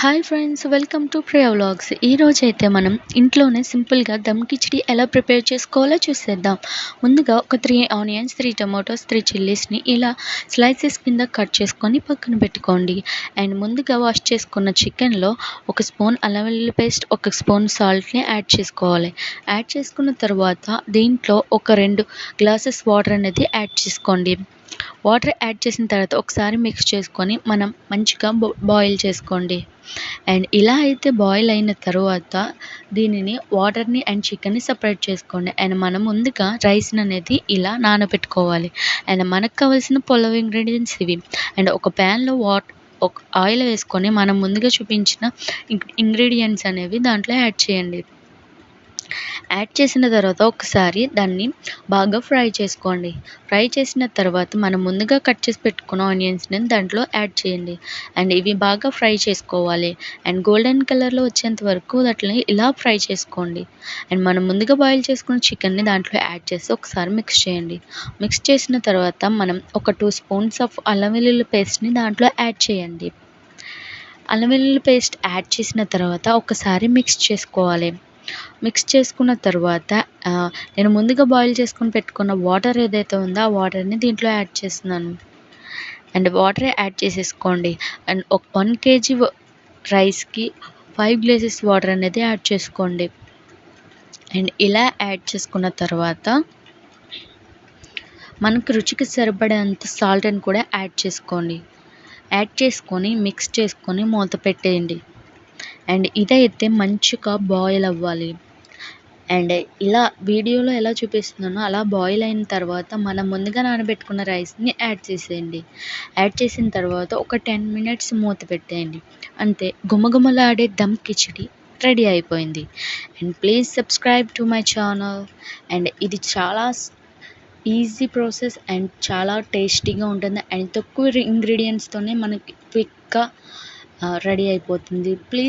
Hi friends, welcome to Priya vlogs. ఈరోజైతే మనం ఇంట్లోనే సింపుల్గా దమ్ కిచిడి ఎలా ప్రిపేర్ చేసుకోవాలో చూసేద్దాం. ముందుగా ఒక 3 ఆనియన్స్, 3 టమాటోస్, 3 చిల్లీస్ని ఇలా స్లైసెస్ కింద కట్ చేసుకొని పక్కన పెట్టుకోండి. అండ్ ముందుగా వాష్ చేసుకున్న చికెన్లో 1 స్పూన్ అల్లం వెల్లుల్లి పేస్ట్, 1 స్పూన్ సాల్ట్ని యాడ్ చేసుకోవాలి. యాడ్ చేసుకున్న తర్వాత దీంట్లో ఒక 2 గ్లాసెస్ వాటర్ అనేది యాడ్ చేసుకోండి. వాటర్ యాడ్ చేసిన తర్వాత ఒకసారి మిక్స్ చేసుకొని మనం మంచిగా బాయిల్ చేసుకోండి. అండ్ ఇలా అయితే బాయిల్ అయిన తర్వాత దీనిని వాటర్ని అండ్ చికెన్ని సపరేట్ చేసుకోండి. అండ్ మనం ముందుగా రైస్ని అనేది ఇలా నానబెట్టుకోవాలి. అండ్ మనకు కావాల్సిన పులావ్ ఇంగ్రీడియంట్స్ ఇవి. అండ్ ఒక ప్యాన్లో ఒక ఆయిల్ వేసుకొని మనం ముందుగా చూపించిన ఇంగ్రీడియంట్స్ అనేవి దాంట్లో యాడ్ చేయండి. యాడ్ చేసిన తర్వాత ఒకసారి దాన్ని బాగా ఫ్రై చేసుకోండి. ఫ్రై చేసిన తర్వాత మనం ముందుగా కట్ చేసి పెట్టుకున్న ఆనియన్స్ని దాంట్లో యాడ్ చేయండి. అండ్ ఇవి బాగా ఫ్రై చేసుకోవాలి. అండ్ గోల్డెన్ కలర్లో వచ్చేంత వరకు వాటిని ఇలా ఫ్రై చేసుకోండి. అండ్ మనం ముందుగా బాయిల్ చేసుకున్న చికెన్ని దాంట్లో యాడ్ చేసి ఒకసారి మిక్స్ చేయండి. మిక్స్ చేసిన తర్వాత మనం ఒక 2 స్పూన్స్ ఆఫ్ అల్లం వెల్లుల్లి పేస్ట్ని దాంట్లో యాడ్ చేయండి. అల్లం వెల్లుల్లి పేస్ట్ యాడ్ చేసిన తర్వాత ఒకసారి మిక్స్ చేసుకోవాలి. మిక్స్ చేసుకున్న తర్వాత నేను ముందుగా బాయిల్ చేసుకొని పెట్టుకున్న వాటర్ ఏదైతే ఉందో ఆ వాటర్ని దీంట్లో యాడ్ చేస్తున్నాను. అండ్ వాటర్ యాడ్ చేసేసుకోండి. అండ్ 1 kg రైస్కి 5 గ్లాసెస్ వాటర్ అనేది యాడ్ చేసుకోండి. అండ్ ఇలా యాడ్ చేసుకున్న తర్వాత మనకు రుచికి సరిపడేంత సాల్ట్ని కూడా యాడ్ చేసుకోండి. యాడ్ చేసుకొని మిక్స్ చేసుకొని మూత పెట్టేయండి. అండ్ ఇదైతే మంచిగా బాయిల్ అవ్వాలి. అండ్ ఇలా వీడియోలో ఎలా చూపిస్తున్నానో అలా బాయిల్ అయిన తర్వాత మనం ముందుగా నానబెట్టుకున్న రైస్ని యాడ్ చేసేయండి. యాడ్ చేసిన తర్వాత ఒక 10 మినిట్స్ మూత పెట్టేయండి. అంతే, గుమగుమలాడే దమ్ కిచిడి రెడీ అయిపోయింది. And please subscribe to my channel. And ఇది చాలా ఈజీ ప్రాసెస్ అండ్ చాలా టేస్టీగా ఉంటుంది. అండ్ తక్కువ ఇంగ్రీడియంట్స్తోనే మనకి క్విక్గా రెడీ అయిపోతుంది. ప్లీజ్